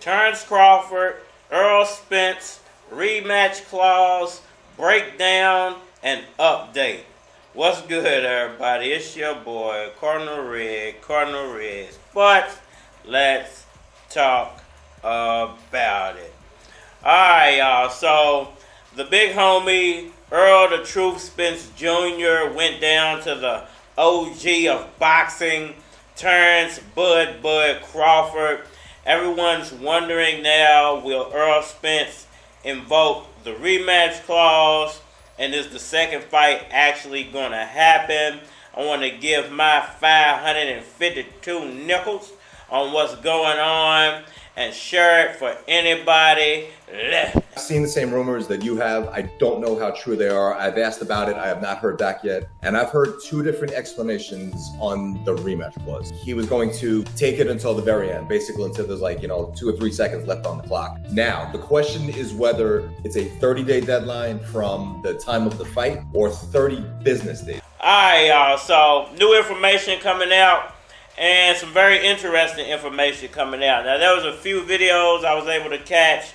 Terence Crawford Errol Spence rematch clause, breakdown, and update. What's good, everybody? It's your boy, Cardinal Red Sports. Let's talk about it. Alright, y'all. So, the big homie, Errol the Truth Spence Jr. went down to the OG of boxing, Terence Bud Crawford. Everyone's wondering now, will Errol Spence invoke the rematch clause? And is the second fight actually going to happen? I want to give my 552 nickels on what's going on and share it for anybody left. I've seen the same rumors that you have. I don't know how true they are. I've asked about it. I have not heard back yet. And I've heard two different explanations on the rematch clause. He was going to take it until the very end, basically until there's 2 or 3 seconds left on the clock. Now, the question is whether it's a 30-day deadline from the time of the fight or 30 business days. All right, y'all. So, new information coming out. And some very interesting information coming out. Now, there was a few videos I was able to catch,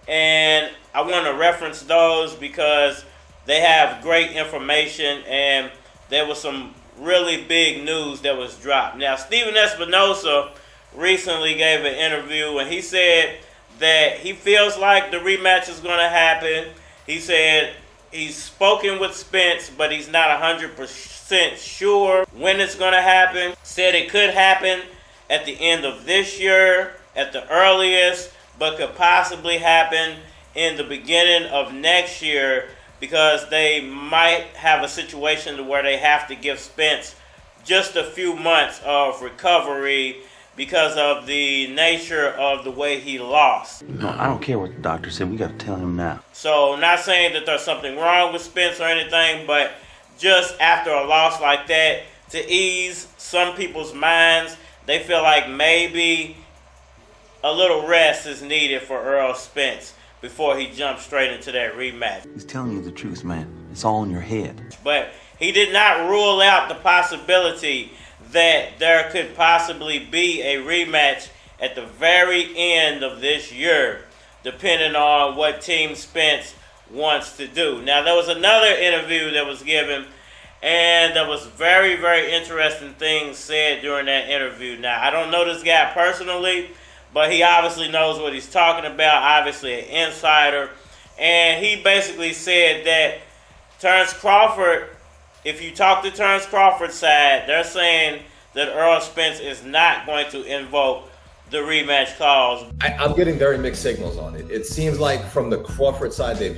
and I want to reference those because they have great information, and there was some really big news that was dropped. Now, Stephen Espinosa recently gave an interview, and he said that he feels like the rematch is going to happen. He said he's spoken with Spence, but he's not 100% sure when it's going to happen. Said it could happen at the end of this year at the earliest, but could possibly happen in the beginning of next year because they might have a situation where they have to give Spence just a few months of recovery because of the nature of the way he lost. No, I don't care what the doctor said. We got to tell him now. So, not saying that there's something wrong with Spence or anything, but just after a loss like that, to ease some people's minds, they feel like maybe a little rest is needed for Errol Spence before he jumps straight into that rematch. He's telling you the truth, man. It's all in your head. But he did not rule out the possibility that there could possibly be a rematch at the very end of this year, depending on what Team Spence wants to do. Now, there was another interview that was given, and there was very, very interesting things said during that interview. Now, I don't know this guy personally, but he obviously knows what he's talking about, obviously an insider. And he basically said that Terence Crawford, if you talk to Terence Crawford's side, they're saying that Errol Spence is not going to invoke the rematch clause. I'm getting very mixed signals on it. It seems like from the Crawford side, they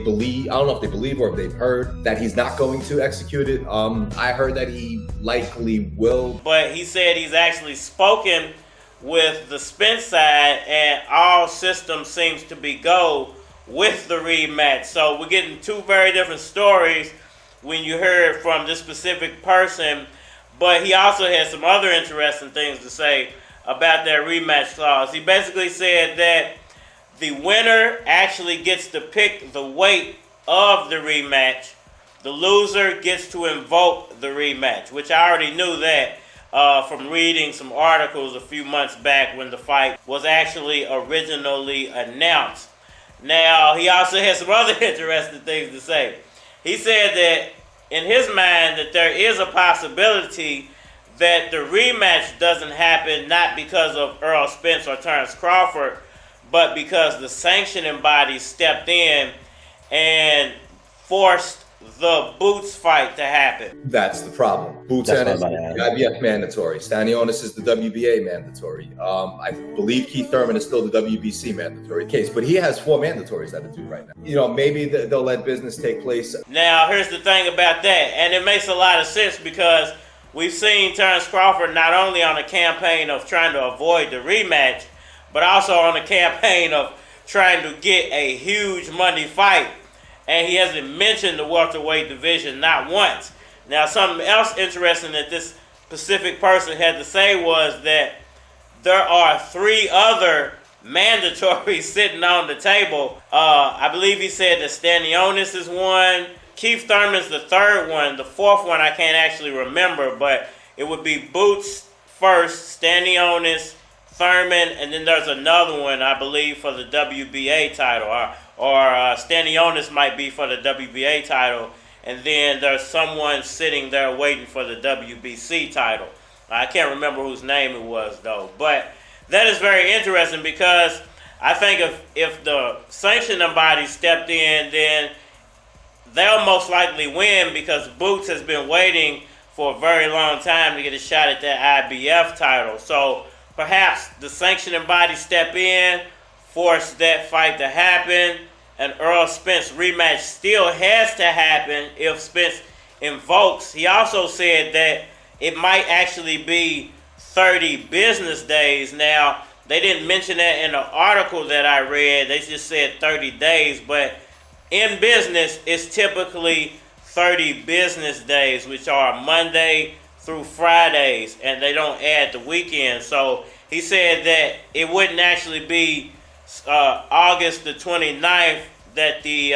believe, I don't know if they believe or if they've heard that he's not going to execute it. I heard that he likely will. But he said he's actually spoken with the Spence side, and all systems seems to be go with the rematch. So we're getting two very different stories when you heard from this specific person, but he also had some other interesting things to say about that rematch clause. He basically said that the winner actually gets to pick the weight of the rematch. The loser gets to invoke the rematch, which I already knew that from reading some articles a few months back when the fight was actually originally announced. Now, he also had some other interesting things to say. He said that in his mind that there is a possibility that the rematch doesn't happen not because of Errol Spence or Terence Crawford, but because the sanctioning body stepped in and forced the Boots fight to happen. That's the problem. Boots and is the IBF mandatory. Stanionis is the WBA mandatory. I believe Keith Thurman is still the WBC mandatory case, but he has 4 mandatories that are due right now. Maybe they'll let business take place. Now, here's the thing about that, and it makes a lot of sense because we've seen Terence Crawford not only on a campaign of trying to avoid the rematch, but also on a campaign of trying to get a huge money fight. And he hasn't mentioned the welterweight division not once. Now, something else interesting that this specific person had to say was that there are 3 other mandatories sitting on the table. I believe he said that Stanionis is one. Keith Thurman's the 3rd one. The 4th one I can't actually remember, but it would be Boots first, Stanionis Thurman, and then there's another one, I believe, for the WBA title, or Stanionis might be for the WBA title, and then there's someone sitting there waiting for the WBC title. I can't remember whose name it was, though. But that is very interesting because I think if the sanctioning body stepped in, then they'll most likely win because Boots has been waiting for a very long time to get a shot at that IBF title. So perhaps the sanctioning body step in, force that fight to happen, and Errol Spence rematch still has to happen if Spence invokes. He also said that it might actually be 30 business days. Now, they didn't mention that in the article that I read. They just said 30 days, but in business, it's typically 30 business days, which are Monday through Fridays, and they don't add the weekend. So he said that it wouldn't actually be August the 29th that the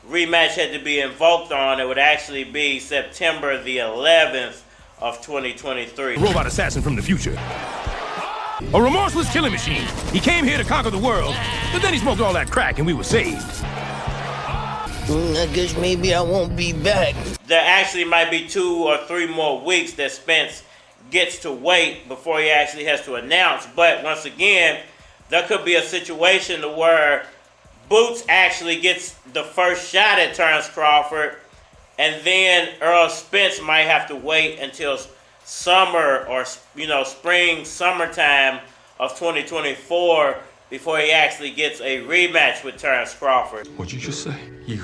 rematch had to be invoked on. It would actually be September the 11th of 2023. A robot assassin from the future. A remorseless killing machine. He came here to conquer the world, but then he smoked all that crack and we were saved. I guess maybe I won't be back. There actually might be 2 or 3 more weeks that Spence gets to wait before he actually has to announce. But once again, there could be a situation to where Boots actually gets the first shot at Terence Crawford, and then Errol Spence might have to wait until summer or spring, summertime of 2024 before he actually gets a rematch with Terence Crawford. What'd you just say? You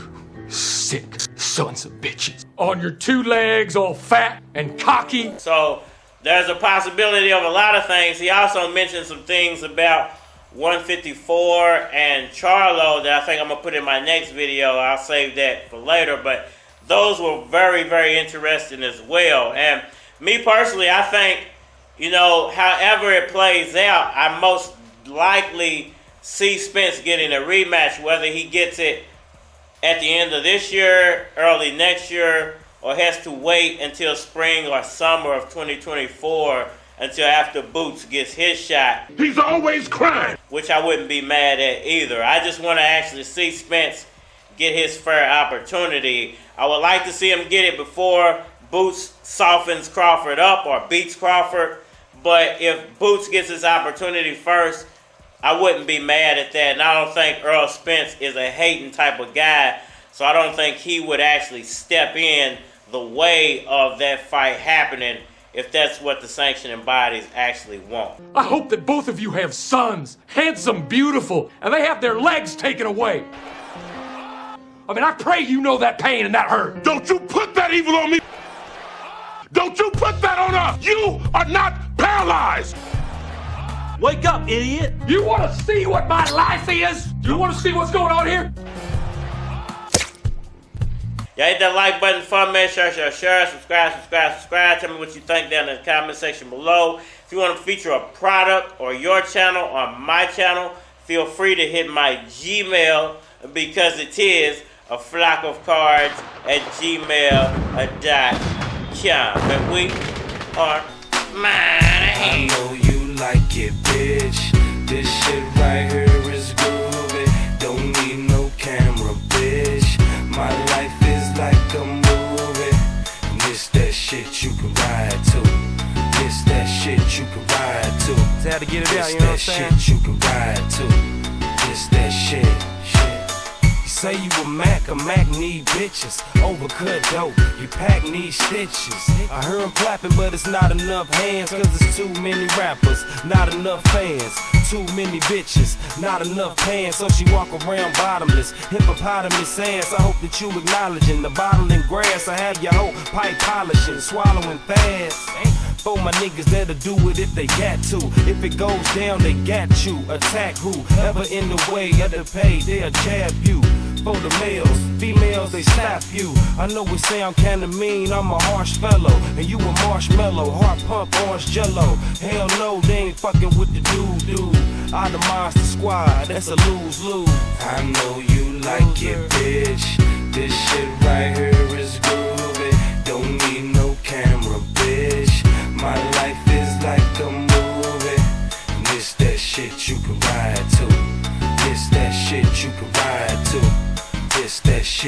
sick sons of bitches. On your 2 legs, all fat and cocky. So there's a possibility of a lot of things. He also mentioned some things about 154 and Charlo that I think I'm going to put in my next video. I'll save that for later, but those were very, very interesting as well. And me personally, I think, however it plays out, I most likely see Spence getting a rematch, whether he gets it at the end of this year, early next year, or has to wait until spring or summer of 2024 until after Boots gets his shot. He's always crying. Which I wouldn't be mad at either. I just want to actually see Spence get his fair opportunity. I would like to see him get it before Boots softens Crawford up or beats Crawford. But if Boots gets his opportunity first, I wouldn't be mad at that. And I don't think Errol Spence is a hating type of guy. So I don't think he would actually step in the way of that fight happening if that's what the sanctioning bodies actually want. I hope that both of you have sons, handsome, beautiful, and they have their legs taken away. I pray you know that pain and that hurt. Don't you put that evil on me. Don't you put that on us. You are not paralyzed. Wake up, idiot! You want to see what my life is? You want to see what's going on here? Y'all hit that like button for me, share, subscribe. Tell me what you think down in the comment section below. If you want to feature a product or your channel on my channel, feel free to hit my Gmail because it is a flock of cards at gmail.com. And we are I know you like it, bitch. This shit right here is groovy. Don't need no camera, bitch. My life is like a movie. And this that shit you can ride to. This that shit you can ride to. It's how to get it out, you know what I'm saying? This that shit you can ride to. This that shit. Say you a Mac need bitches. Overcut dope, you pack need stitches. I heard him clapping, but it's not enough hands. Cause it's too many rappers, not enough fans. Too many bitches, not enough pants. So she walk around bottomless, hippopotamus ass. I hope that you acknowledging the bottle and grass. I have your whole pipe polishing, swallowing fast. For my niggas that'll do it if they got to. If it goes down, they got you. Attack whoever in the way of the pay, they'll jab you. For the males, females, they slap you. I know it sound kinda mean, I'm a harsh fellow. And you a marshmallow, heart pump, orange jello. Hell no, they ain't fucking with the dude. I the monster squad, that's a lose-lose. I know you like it, bitch. This shit right here is groovy. Don't need no camera, bitch. My life is like a movie. And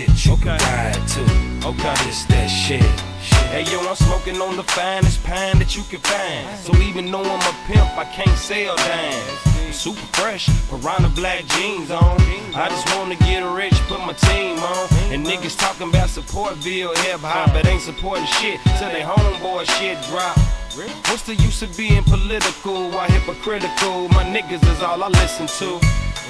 shit you can ride to. This that shit. Hey yo, I'm smoking on the finest pine that you can find. So even though I'm a pimp, I can't sell dimes. Super fresh, piranha black jeans on. I just wanna get rich, put my team on. And niggas talking about Supportville hip hop, but ain't supporting shit till they homeboy shit drop. What's the use of being political while hypocritical? My niggas is all I listen to.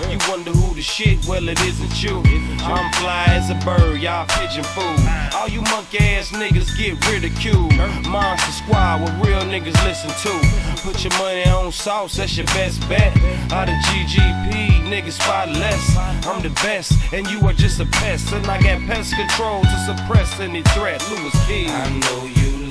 You wonder who the shit, well it isn't you. I'm fly as a bird, y'all pigeon food. All you monkey ass niggas get ridiculed. Monster squad, what real niggas listen to. Put your money on sauce, that's your best bet. Out of GGP, niggas spotless. I'm the best, and you are just a pest. And I got pest control to suppress any threat. Lewis Key. I know you